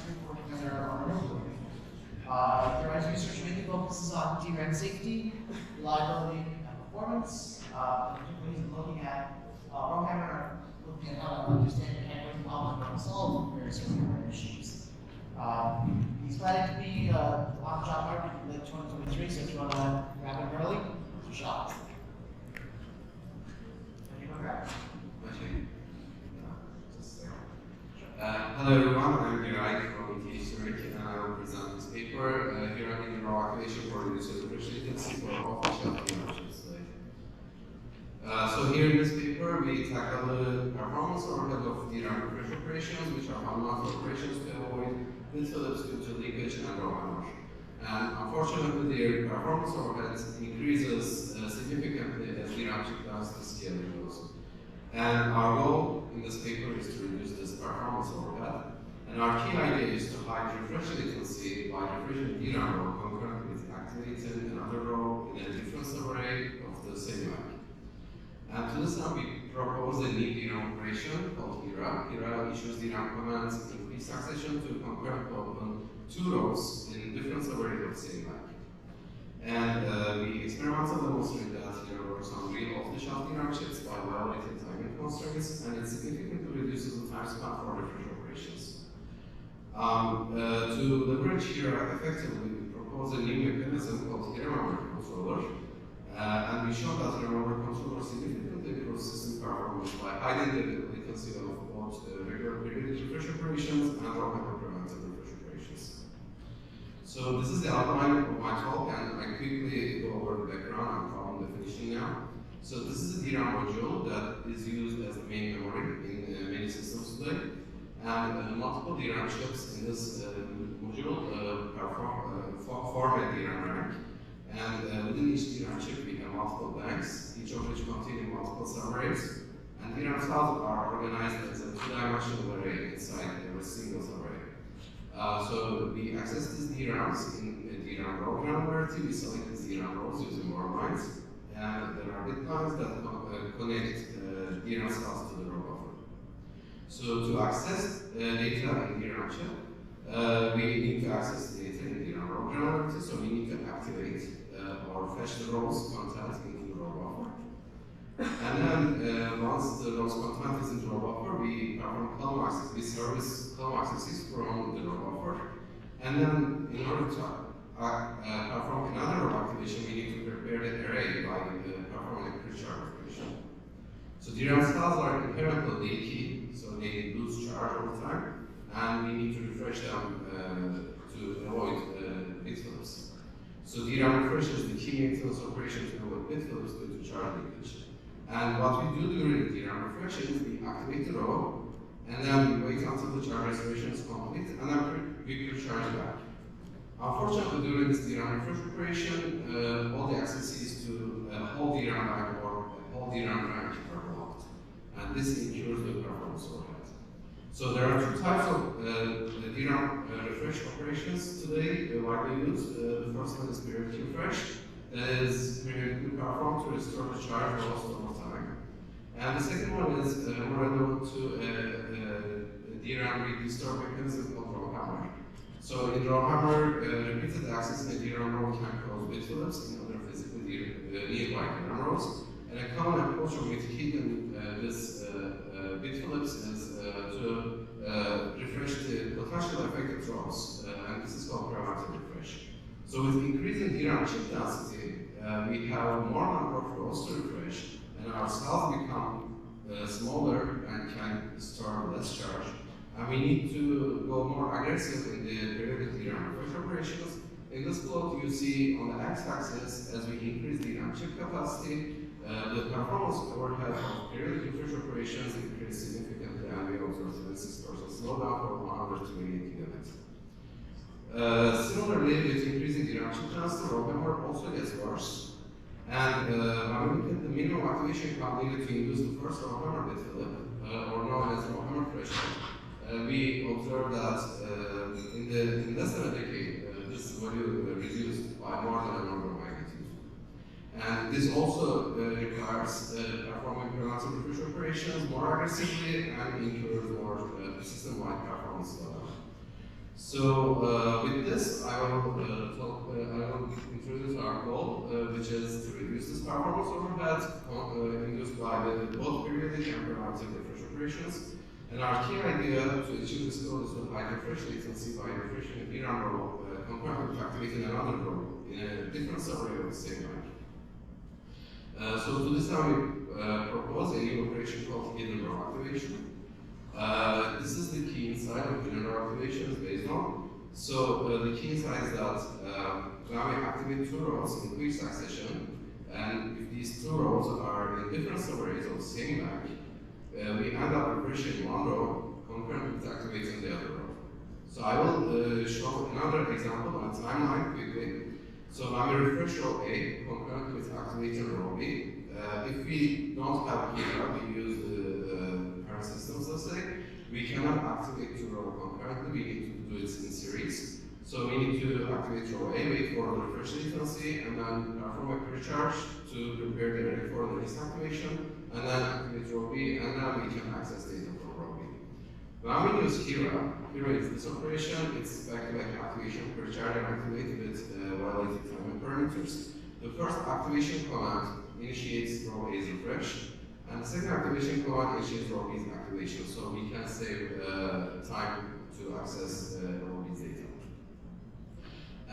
group working on our notebook. Their research mainly focuses on DRAM safety, reliability, and performance. Particularly looking at programmer, looking at how to understand the handling problems and solve various programming issues. He's planning to be on the job market in late 2023, so if you want to grab him early, it's your shot. Hello everyone, I'm HiRA from Zurich, and I will present this paper, HiRA in raw activation for reduced latency for off-the-shelf interactions today. So here in this paper, we tackle the performance overhead of DRAM refresh operations, which are fundamental operations to avoid bit-Phillips due to leakage and raw hammer. And unfortunately, their performance overhead increases significantly as DRAM chip density scaling goes. And our goal in this paper is to reduce this performance overhead. And our key idea is to hide refresh latency by refreshing DRAM row concurrently with activating another row in a difference array of the same rack. And to this end, we propose a new DRAM operation called HiRA. HiRA issues DRAM commands increase accession to concurrently open two rows in difference array of the same rack. And we experimentally demonstrated that HiRA works on real off-the-shelf DRAM chips by violating timing constraints, and it significantly reduces the time span for refresh operations. To leverage HiRA effectively, we propose a new mechanism called HiRA memory controller, and we show that HiRA memory controller significantly improves system performance by hiding the latency of both regular periodic refresh operations and raw preventive refresh operations. So this is the outline of my talk, and I quickly go over the background and problem definition now. So this is a DRAM module that is used as the main memory in many systems today. And multiple DRAM chips in this module form a DRAM rack. And within each DRAM chip, we have multiple banks, each of which containing multiple subarrays. And DRAM cells are organized as a two-dimensional array inside every single subarray. So we access these DRAMs in a DRAM row granularity. We select these DRAM rows using more lines. And there are bit lines that connect DRAM cells to the row buffer. So to access data in DRAM chip, we need to access data in DRAM row granularity. So we need to activate or fetch the rows content into the row buffer. And then once the rows content is in the row buffer, we perform column access. We service column accesses from the row buffer. And then in order to perform another row activation, we need to prepare the array by performing a pre-charge operation. So DRAM cells are inherently leaky, so they lose charge over time, and we need to refresh them to avoid bit-Phillips. So DRAM refresh is the key maintenance operation to avoid bit-Phillips due to charge leakage. And what we do during the DRAM refresh is we activate the row, and then we wait until the charge restoration is complete, and then we pre-charge back. Unfortunately, during this DRAM refresh operation, all the accesses to a whole DRAM rack or a whole DRAM rack are blocked, and this incurs the performance overhead. So there are two types of DRAM refresh operations today widely used. The first one is periodic refresh, that is periodically performed to restore the charge lost over time. And the second one is more relevant to a DRAM read restore mechanism called row hammer. So in row hammer, repeated access in a DRAM row can cause bit-Phillips in other physically nearby DRAM rows. And a common approach of mitigating this bit-Phillips is to refresh the potential affected rows, and this is called preventive refresh. So with increasing DRAM chip density, we have more number of rows to refresh, and our cells become smaller and can store less charge. And we need to go more aggressive in the periodic DRAM refresh operations. In this plot, you see on the x-axis, as we increase DRAM chip capacity, the performance overhead of periodic refresh operations increase significantly, and we observe 76% slowdown for 100 to 88 gigabits. Similarly, with increasing DRAM chip density, row hammer also gets worse. And when we look at the minimum activation count needed to induce the first row hammer bit-Phillip, or known as row hammer threshold, we observe that in less than a decade, this value reduced by more than an order of magnitude. And this also requires performing preventive refresh operations more aggressively and incurs more system-wide performance slowdown. So with this, I will introduce our goal, which is to reduce this performance overhead induced by the both periodic and preventive refresh operations. And our key idea to achieve this goal is to high refresh latency by refreshing a DRAM row compared with activating another row in a different subarray of the same bank. So to this now we propose a new operation called hidden row activation. This is the key insight of hidden row activation is based on. So the key insight is that now we activate two rows in quick succession, and if these two rows are in different subarrays of the same bank, we end up refreshing one row concurrent with activating the other row. So I will show another example on a timeline quickly. So when we refresh row A concurrent with activating row B, if we don't have HiRA, we use the current systems, let's say, we cannot activate two rows concurrently, we need to do it in series. So we need to activate row A, wait for the refresh latency, and then perform a pre-charge to prepare the array for the next activation, and then activate row B, and then we can access data from row B. When we use HiRA, HiRA is this operation, it's back-to-back activation pre-charge and activate with violated timing parameters. The first activation command initiates row A's refresh, and the second activation command initiates row B's activation, so we can save time to access row B's data.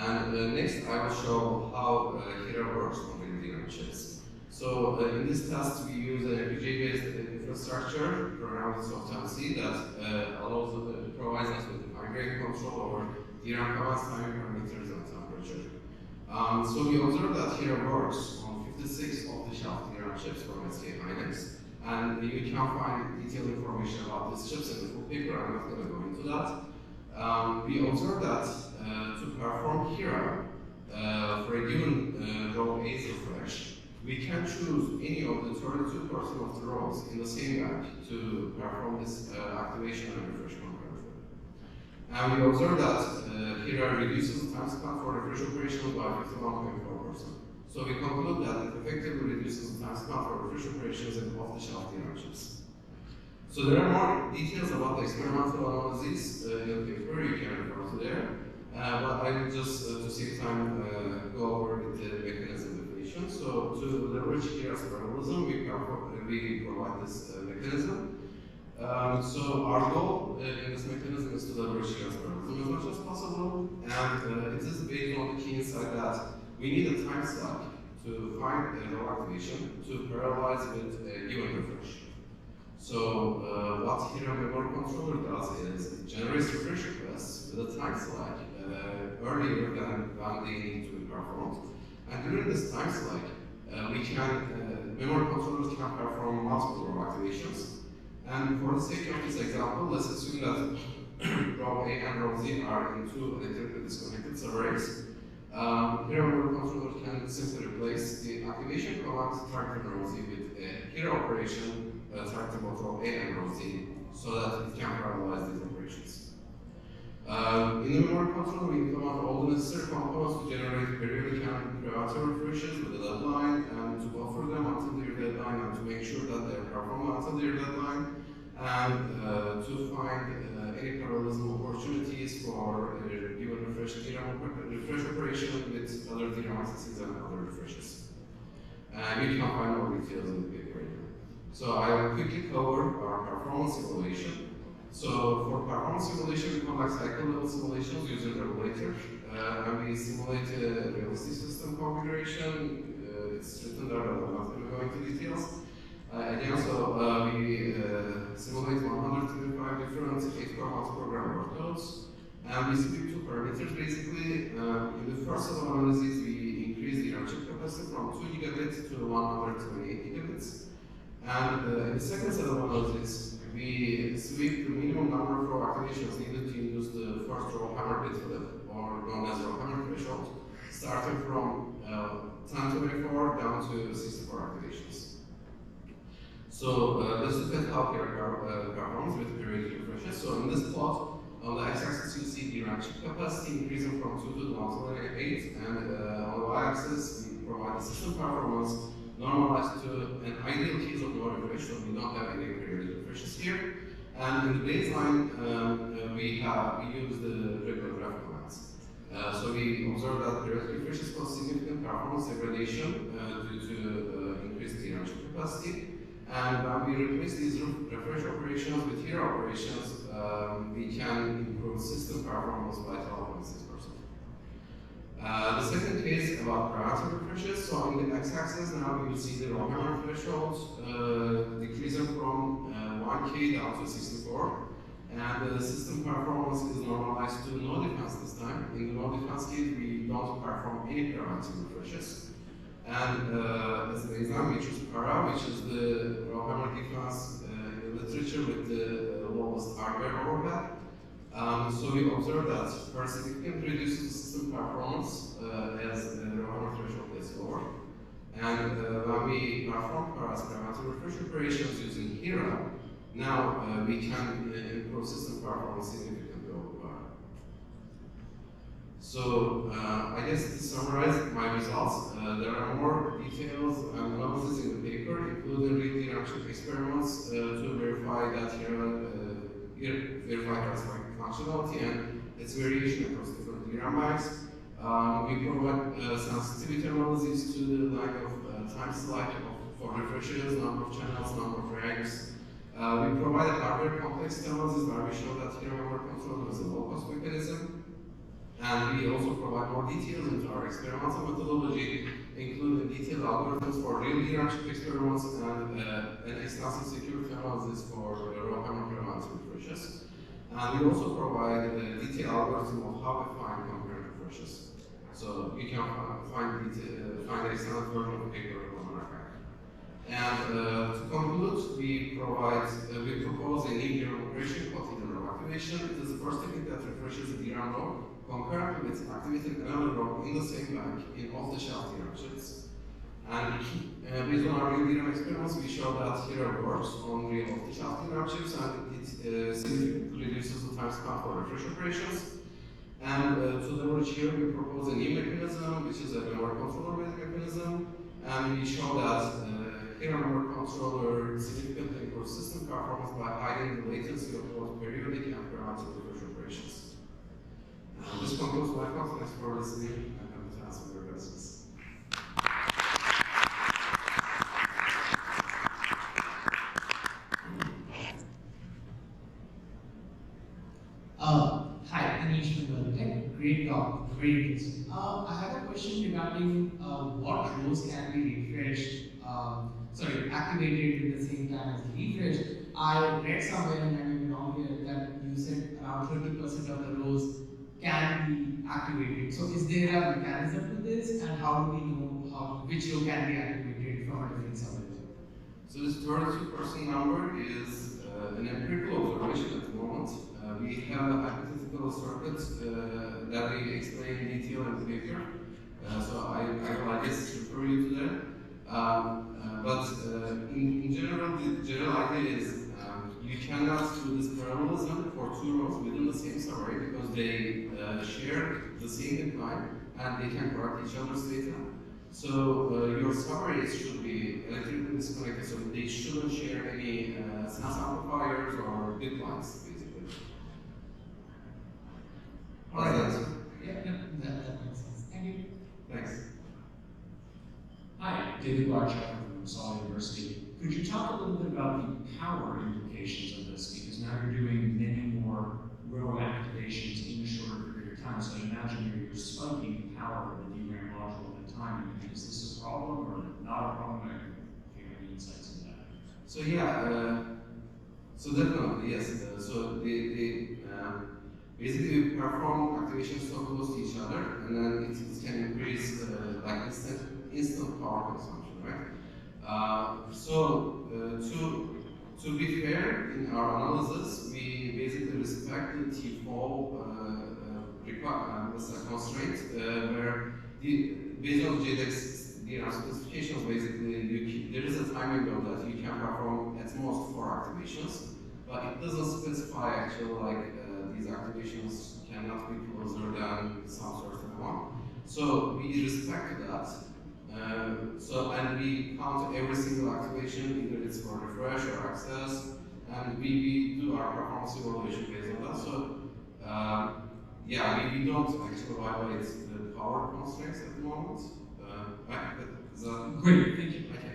And next, I will show how HiRA works on the DRAM chips. So in this test, we use an FPGA-based infrastructure programmed with soft-MC that provides us with migraine control over DRAM commands, timing parameters, and temperature. So we observed that HiRA works on 56 off-the-shelf DRAM chips from SK Hynix, and you can find detailed information about these chips in the full paper. I'm not going to go into that. We observed that to perform HiRA for a given row A's refresh, we can choose any of the 32% of the rows in the same bank to perform this activation and refresh concurrently. And we observed that HiRA reduces the time spent for refresh operations by 51.4%. So we conclude that it effectively reduces the time spent for refresh operations in off-the-shelf DRAM chips. So there are more details about the experimental analysis in the paper, you can refer to there. But I will just, to save time, go over with the mechanism definition. So to leverage HiRA's parallelism, we provide this mechanism. So our goal in this mechanism is to leverage HiRA's parallelism as much as possible, and it is based on the key insight that we need a time stack to find a row activation to parallelize with a given refresh. So what HiRA memory controller does is it generates refresh requests with a time slack earlier than when they need to be performed. And during this time slack, memory controllers can perform multiple row activations. And for the sake of this example, let's assume that row A and row Z are in two electrically disconnected subarrays. HiRA memory controller can simply replace the activation command targeting row Z with a HiRA operation targeting both row A and row Z, so that it can parallelize these operations. In the memory controller, we implement all the necessary components to generate periodic and preventive refreshes with a deadline, and to buffer them until their deadline, and to make sure that they are performed until their deadline, and to find any parallelism opportunities for a given refresh operation with other DRAM accesses and other refreshes. And you can find more details in the paper here. So I will quickly cover our performance simulation. So for performance simulation, we conduct cycle-level simulations using the regulator, and we simulate a realistic system configuration. It's written there, but I'm not going to go into details. Again, so we simulate 125 different 8-core multi-program workloads, and we split two parameters basically. In the first set of analyses, we increase the RAM chip capacity from 2 gigabits to 128 gigabits. And in the second set of analyses, we sweep the minimum number of row activations needed to induce the first row hammer bit flip, or known as row hammer threshold, starting from 1024 down to 64 activations. So let's look at how HiRA performs with periodic refreshes. So in this plot, on the x-axis you see the RAM chip capacity increasing from 2 to 128, and on the y-axis we provide the system performance normalized to an ideal case of no refresh, so we don't have any periodic refreshes here. And in the baseline we use the regular graph commands. So we observe that the refreshes cause significant performance degradation due to increased DRAM capacity. And when we replace these refresh operations with HiRA operations, we can improve system performance by 12.6%. The second case about parameter refreshes. So in the x-axis now you see the raw memory thresholds decreasing from 1K down to 64. And the system performance is normalized to no defense this time. In the no defense case, we don't perform any parameter refreshes. And as an example, we choose HiRA, which is the raw memory defense in the literature with the lowest hardware overhead. So we observe that HiRA significantly reduces system performance as the raw memory threshold gets lower. And when we perform HiRA's parameter refresh operations using HiRA, now we can improve system performance significantly over HiRA. So I guess to summarize my results, there are more details and analysis in the paper, including real DRAM chip experiments to verify that verify functionality and its variation across different DRAM banks. We provide sensitivity analysis to the lack of time select for refreshes, number of channels, number of ranks. We provide a hardware complex analysis where we show that HiRA memory controller is a low-cost mechanism. And we also provide more details into our experimental methodology, including detailed algorithms for real DRAM chip experiments and an extensive security analysis for raw memory parameter refreshes. And we also provide a detailed algorithm of how we find concurrent refreshes. So you can find the extended version of the paper on our website. And to conclude, we propose a new DRAM operation called DRAM activation. It is the first technique that refreshes the DRAM row concurrently with activating another row in the same bank in off-the-shelf DRAM chips. And based on our real DRAM experiments, we show that HiRA works on real off-the-shelf DRAM chips, and it significantly reduces the time spent for refresh operations. And to leverage here, we propose a new mechanism, which is a memory controller-based mechanism, and we show that HiRA memory controller significantly improves system performance by hiding the latency of both periodic and parameter refresh operations. This concludes my talk. Thanks for listening. I'm happy to answer your questions. Hi, Anish from Tech. Great talk, great. I have a question regarding what rows can be refreshed, activated at the same time as refreshed. I read somewhere, and I may be wrong here, that you said around 30% of the rows can be activated. So is there a mechanism to this, and how do we know which row can be activated from a different subnet? So this 32% number is an empirical observation at the moment. We have a hypothetical circuit that we explain in detail in the paper. So I guess refer you to that. In general, the general idea is you cannot do this parallelism for two rows within the same subarray because they share the same decline and they can correct each other's data. So your subarrays should be electrically disconnected, so they shouldn't share any sense amplifiers or bit lines, basically. All right. Yeah, that makes sense. Thank you. Thanks. Hi, David Barchuk from Saul University. Could you talk a little bit about the power implications of this? Because now you're doing many more row activations in a shorter period of time. So I imagine you're spiking the power of the DRAM module at a time. Is this a problem or not a problem? If you have any insights into that. So yeah, so definitely yes. Basically we perform activations so close to each other, and then it can increase like instant power consumption, right? To be fair, in our analysis, we basically respect the T4 constraint, where based on JEDEC's DRAM specifications, basically there is a time window that you can perform at most 4 activations, but it doesn't specify actually like these activations cannot be closer than some certain amount. So we respect that. And we count every single activation, either it's for refresh or access, and we do our performance evaluation based on that. So Yeah, we don't actually violate the power constraints at the moment. Right? Great, thank you. I can